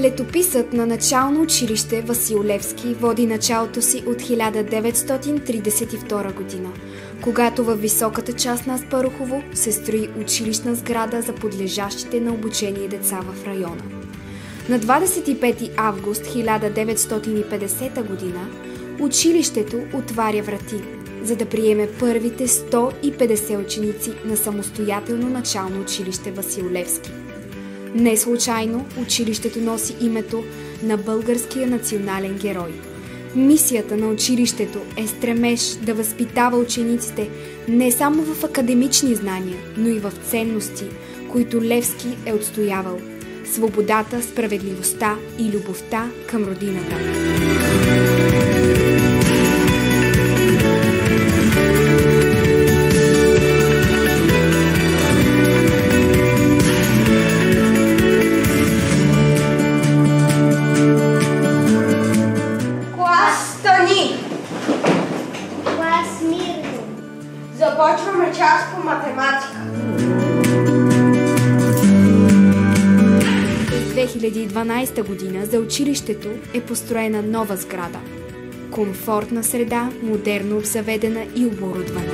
Летописът на начално училище Васил Левски води началото си от 1932 година, когато във високата част на Аспарухово се строи училищна сграда за подлежащите на обучение деца в района. На 25 август 1950 година училището отваря врати, за да приеме първите 150 ученици на самостоятелно начално училище Васил Левски. Не случайно училището носи името на българския национален герой. Мисията на училището е стремеж да възпитава учениците не само в академични знания, но и в ценности, които Левски е отстоявал – свободата, справедливостта и любовта към родината. Започваме час по математика. През 2012 година за училището е построена нова сграда. Комфортна среда, модерно обзаведена и оборудвана.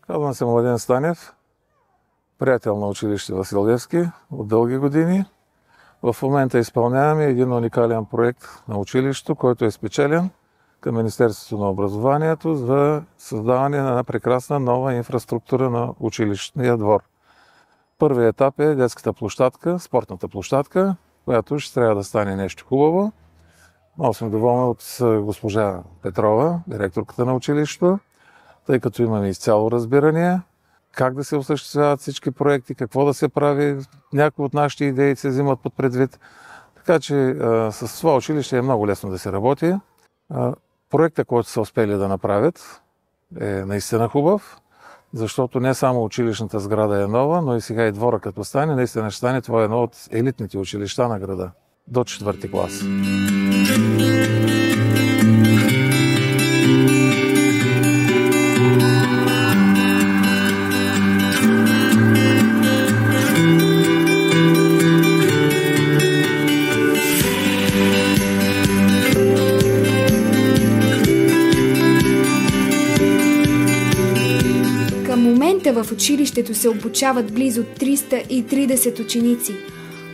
Казвам се Младен Станев, приятел на училище Васил Левски от дълги години. В момента изпълняваме един уникален проект на училището, който е спечелен към Министерството на образованието за създаване на една прекрасна нова инфраструктура на училищния двор. Първият етап е детската площадка, спортната площадка, която ще трябва да стане нещо хубаво. Много съм доволен от госпожа Петрова, директорката на училището, тъй като имаме изцяло разбирания как да се осъществяват всички проекти, какво да се прави. Някои от нашите идеи се взимат под предвид. Така че с това училище е много лесно да се работи. Проектът, който са успели да направят, е наистина хубав, защото не само училищната сграда е нова, но и сега и двора като стане, наистина ще стане това е едно от елитните училища на града до 4-ти клас. В училището се обучават близо 330 ученици,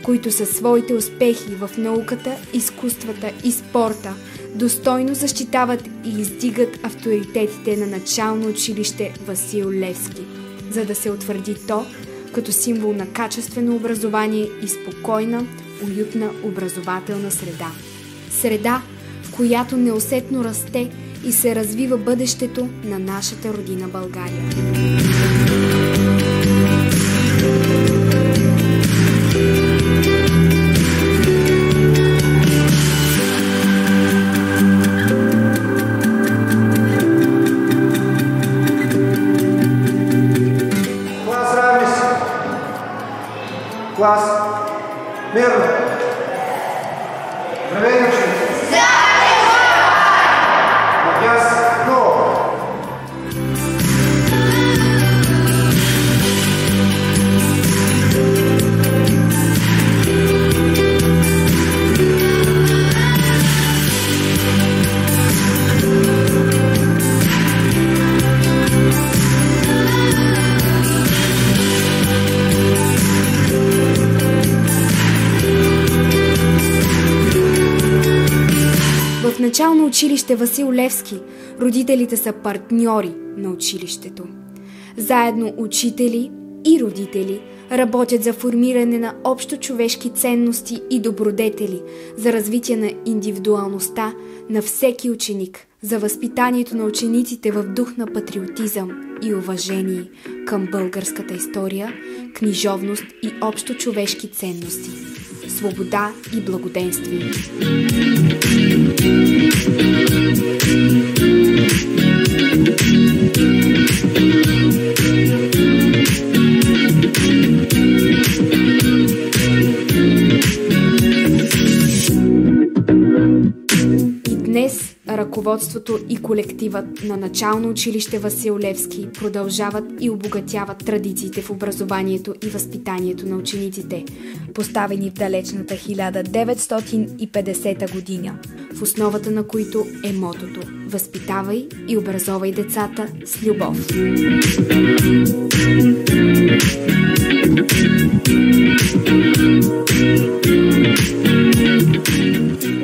които със своите успехи в науката, изкуствата и спорта достойно защитават и издигат авторитетите на начално училище Васил Левски, за да се утвърди то като символ на качествено образование и спокойна, уютна образователна среда. Среда, в която неусетно расте и се развива бъдещето на нашата родина България. Клас равенство. Клас мирно. Здравейте, ученици! В начално училище Васил Левски родителите са партньори на училището. Заедно учители и родители работят за формиране на общо човешки ценности и добродетели, за развитие на индивидуалността на всеки ученик, за възпитанието на учениците в дух на патриотизъм и уважение към българската история, книжовност и общо човешки ценности, свобода и благоденствие. Днес ръководството и колективът на начално училище Васил Левски продължават и обогатяват традициите в образованието и възпитанието на учениците, поставени в далечната 1950 година, в основата на които е мотото «Възпитавай и образовай децата с любов».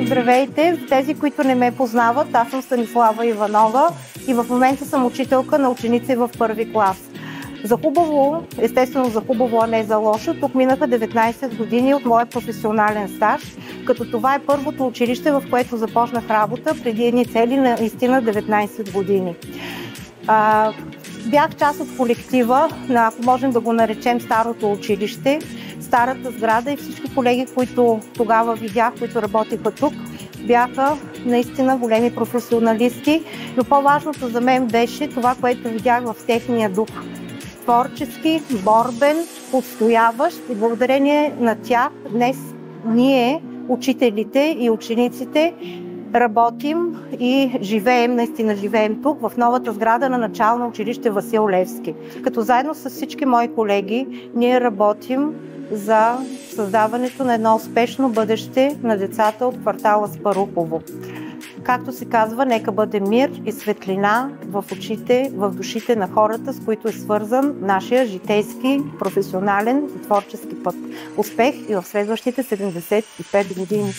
Здравейте! За тези, които не ме познават, аз съм Станислава Иванова и в момента съм учителка на ученици в първи клас. За хубаво, естествено за хубаво, а не за лошо, тук минаха 19 години от моя професионален стаж, като това е първото училище, в което започнах работа преди едни цели наистина 19 години. Бях част от колектива на, ако можем да го наречем, старото училище, старата сграда и всички колеги, които тогава видях, които работиха тук, бяха наистина големи професионалисти, но по-важното за мен беше това, което видях в техния дух. Творчески, борбен, отстояващ и благодарение на тях днес ние, учителите и учениците, работим и живеем, наистина живеем тук, в новата сграда на начално училище Васил Левски. Като заедно с всички мои колеги ние работим за създаването на едно успешно бъдеще на децата от квартала Спарухово. Както се казва, нека бъде мир и светлина в очите, в душите на хората, с които е свързан нашия житейски, професионален и творчески път. Успех и в следващите 75 години!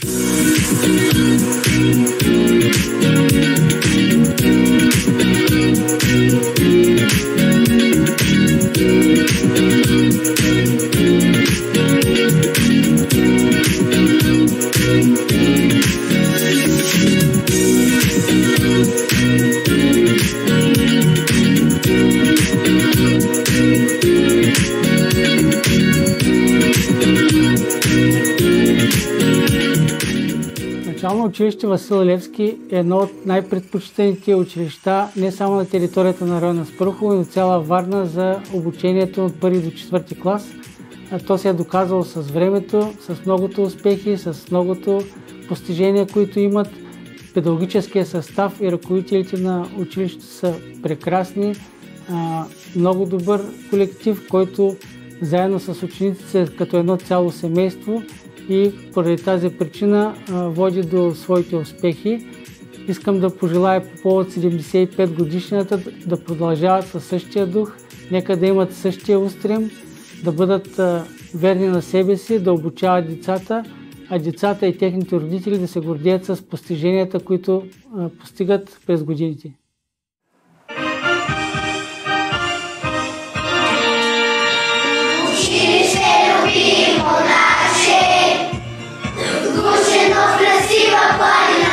Начално училище Васил Левски е едно от най-предпочитаните училища не само на територията на района Спарухово, но и цяла Варна за обучението от първи до четвърти клас. То се е доказало с времето, с многото успехи, с многото постижения, които имат. Педагогическия състав и ръководителите на училището са прекрасни. Много добър колектив, който заедно с учениците като едно цяло семейство и поради тази причина води до своите успехи. Искам да пожелая по повод 75 годишнината да продължават със същия дух, нека да имат същия устрем, да бъдат верни на себе си, да обучават децата, а децата и техните родители да се гордеят с постиженията, които постигат през годините. Любимо наше, сгушено в красива планина.